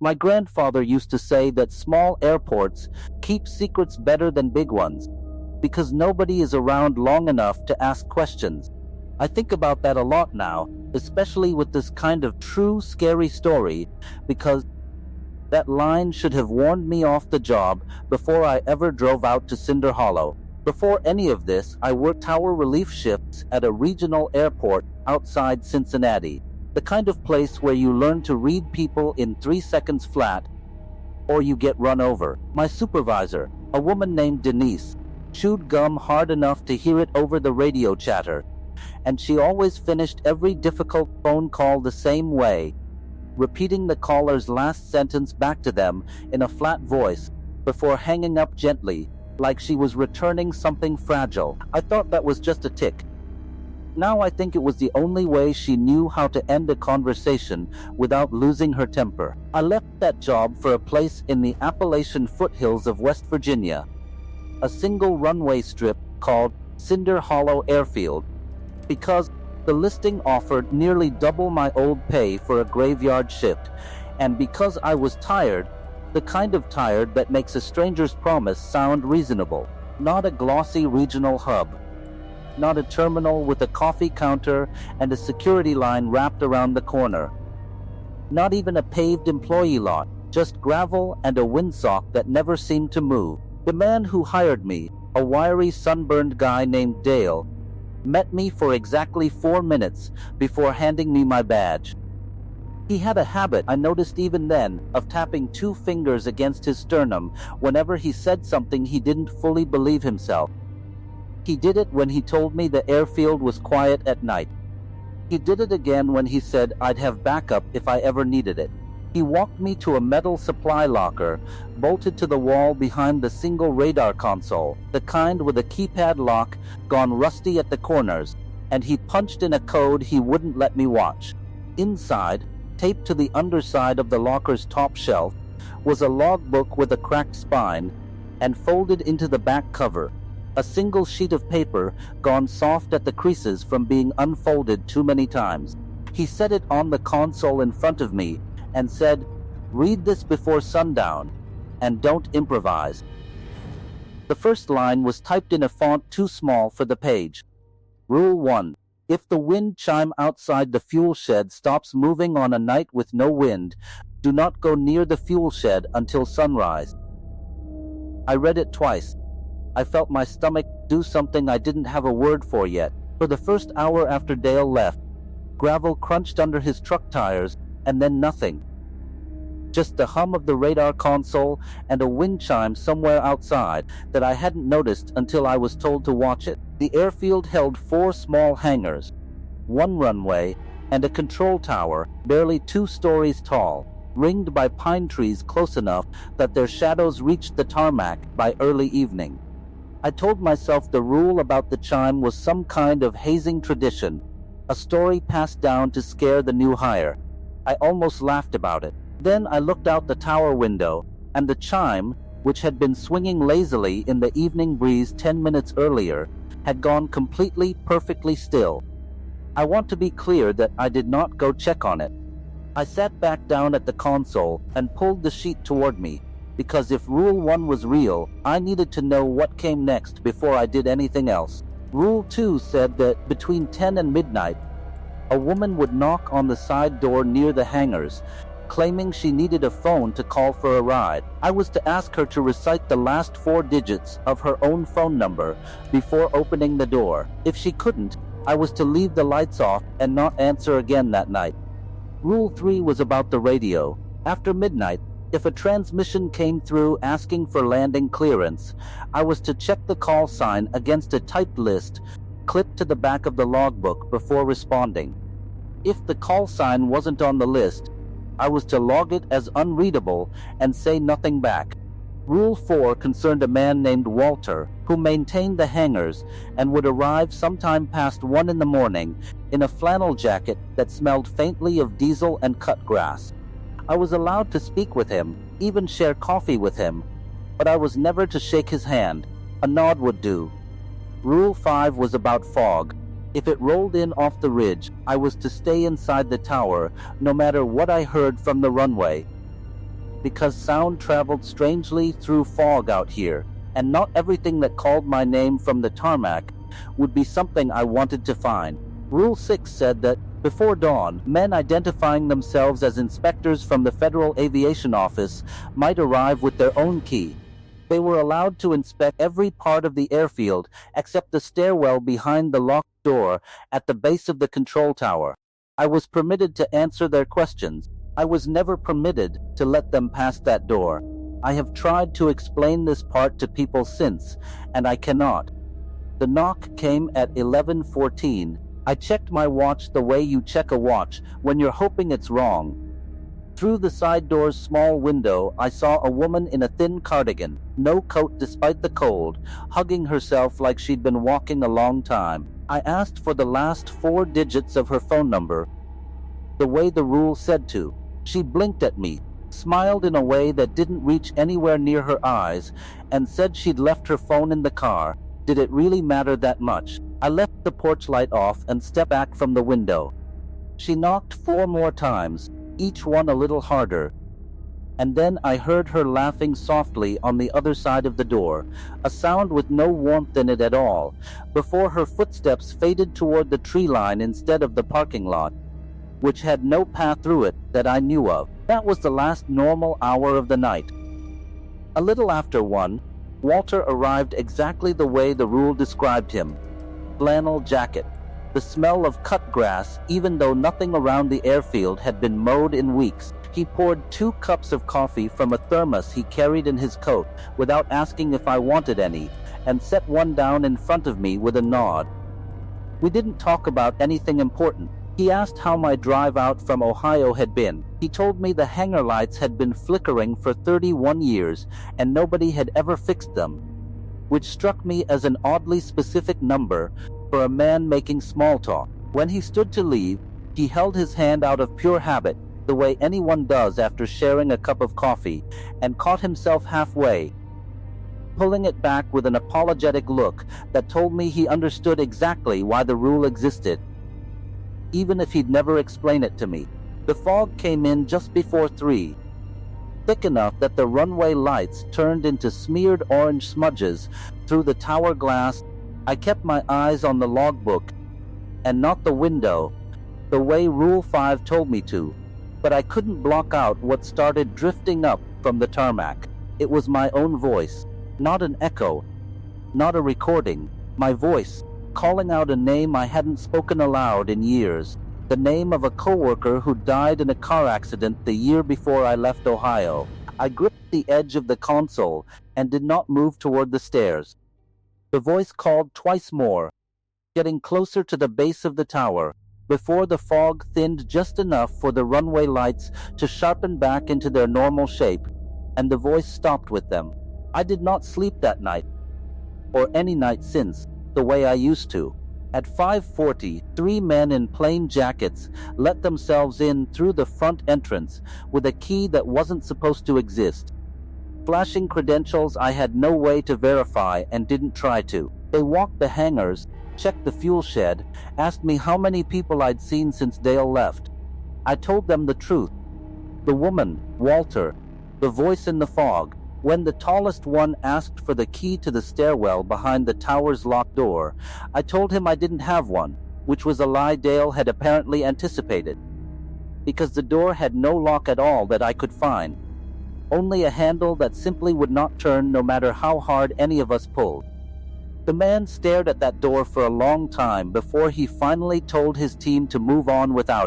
My grandfather used to say that small airports keep secrets better than big ones, because nobody is around long enough to ask questions. I think about that a lot now, especially with this kind of true scary story, because that line should have warned me off the job before I ever drove out to Cinder Hollow. Before any of this, I worked tower relief shifts at a regional airport outside Cincinnati, the kind of place where you learn to read people in 3 seconds flat, or you get run over. My supervisor, a woman named Denise, chewed gum hard enough to hear it over the radio chatter, and she always finished every difficult phone call the same way, repeating the caller's last sentence back to them in a flat voice before hanging up gently, like she was returning something fragile. I thought that was just a tick. Now I think it was the only way she knew how to end a conversation without losing her temper. I left that job for a place in the Appalachian foothills of West Virginia, a single runway strip called Cinder Hollow Airfield, because the listing offered nearly double my old pay for a graveyard shift, and because I was tired, the kind of tired that makes a stranger's promise sound reasonable. Not a glossy regional hub, not a terminal with a coffee counter and a security line wrapped around the corner, not even a paved employee lot, just gravel and a windsock that never seemed to move. The man who hired me, a wiry sunburned guy named Dale, met me for exactly 4 minutes before handing me my badge. He had a habit, I noticed even then, of tapping 2 fingers against his sternum whenever he said something he didn't fully believe himself. He did it when he told me the airfield was quiet at night. He did it again when he said I'd have backup if I ever needed it. He walked me to a metal supply locker, bolted to the wall behind the single radar console, the kind with a keypad lock gone rusty at the corners, and he punched in a code he wouldn't let me watch. Inside, taped to the underside of the locker's top shelf, was a logbook with a cracked spine, and folded into the back cover, a single sheet of paper gone soft at the creases from being unfolded too many times. He set it on the console in front of me and said, "Read this before sundown, and don't improvise." The first line was typed in a font too small for the page. Rule 1. If the wind chime outside the fuel shed stops moving on a night with no wind, do not go near the fuel shed until sunrise. I read it twice. I felt my stomach do something I didn't have a word for yet. For the first hour after Dale left, gravel crunched under his truck tires, and then nothing. Just the hum of the radar console and a wind chime somewhere outside that I hadn't noticed until I was told to watch it. The airfield held 4 small hangars, 1 runway, and a control tower barely 2 stories tall, ringed by pine trees close enough that their shadows reached the tarmac by early evening. I told myself the rule about the chime was some kind of hazing tradition, a story passed down to scare the new hire. I almost laughed about it. Then I looked out the tower window, and the chime, which had been swinging lazily in the evening breeze 10 minutes earlier, had gone completely, perfectly still. I want to be clear that I did not go check on it. I sat back down at the console and pulled the sheet toward me, because if Rule 1 was real, I needed to know what came next before I did anything else. Rule 2 said that between 10 and midnight, a woman would knock on the side door near the hangars, claiming she needed a phone to call for a ride. I was to ask her to recite the last 4 digits of her own phone number before opening the door. If she couldn't, I was to leave the lights off and not answer again that night. Rule 3 was about the radio. After midnight, if a transmission came through asking for landing clearance, I was to check the call sign against a typed list clipped to the back of the logbook before responding. If the call sign wasn't on the list, I was to log it as unreadable and say nothing back. Rule 4 concerned a man named Walter, who maintained the hangars and would arrive sometime past 1 in the morning in a flannel jacket that smelled faintly of diesel and cut grass. I was allowed to speak with him, even share coffee with him, but I was never to shake his hand. A nod would do. Rule 5 was about fog. If it rolled in off the ridge, I was to stay inside the tower, no matter what I heard from the runway. because sound traveled strangely through fog out here, and not everything that called my name from the tarmac would be something I wanted to find. Rule 6 said that before dawn, men identifying themselves as inspectors from the Federal Aviation Office might arrive with their own key. They were allowed to inspect every part of the airfield except the stairwell behind the locked door at the base of the control tower. I was permitted to answer their questions. I was never permitted to let them past that door. I have tried to explain this part to people since, and I cannot. The knock came at 11:14. I checked my watch the way you check a watch when you're hoping it's wrong. Through the side door's small window, I saw a woman in a thin cardigan, no coat despite the cold, hugging herself like she'd been walking a long time. I asked for the last 4 digits of her phone number, the way the rule said to. She blinked at me, smiled in a way that didn't reach anywhere near her eyes, and said she'd left her phone in the car. Did it really matter that much? I left the porch light off and stepped back from the window. She knocked 4 more times, each one a little harder. And then I heard her laughing softly on the other side of the door, a sound with no warmth in it at all, before her footsteps faded toward the tree line instead of the parking lot, which had no path through it that I knew of. That was the last normal hour of the night. A little after 1, Walter arrived exactly the way the rule described him. Flannel jacket, the smell of cut grass, even though nothing around the airfield had been mowed in weeks. He poured 2 cups of coffee from a thermos he carried in his coat without asking if I wanted any, and set one down in front of me with a nod. We didn't talk about anything important. He asked how my drive out from Ohio had been. He told me the hangar lights had been flickering for 31 years and nobody had ever fixed them, which struck me as an oddly specific number for a man making small talk. When he stood to leave, he held his hand out of pure habit, the way anyone does after sharing a cup of coffee, and caught himself halfway, pulling it back with an apologetic look that told me he understood exactly why the rule existed, even if he'd never explained it to me. The fog came in just before 3, thick enough that the runway lights turned into smeared orange smudges through the tower glass. I kept my eyes on the logbook and not the window, the way Rule 5 told me to, but I couldn't block out what started drifting up from the tarmac. It was my own voice, not an echo, not a recording. My voice, calling out a name I hadn't spoken aloud in years, the name of a coworker who died in a car accident the year before I left Ohio. I gripped the edge of the console and did not move toward the stairs. The voice called twice more, getting closer to the base of the tower, before the fog thinned just enough for the runway lights to sharpen back into their normal shape, and the voice stopped with them. I did not sleep that night, or any night since, the way I used to. At 5:40, 3 men in plain jackets let themselves in through the front entrance with a key that wasn't supposed to exist. Flashing credentials I had no way to verify and didn't try to. They walked the hangars, checked the fuel shed, asked me how many people I'd seen since Dale left. I told them the truth. The woman, Walter, the voice in the fog. When the tallest one asked for the key to the stairwell behind the tower's locked door, I told him I didn't have one, which was a lie Dale had apparently anticipated, because the door had no lock at all that I could find, only a handle that simply would not turn no matter how hard any of us pulled. The man stared at that door for a long time before he finally told his team to move on without it.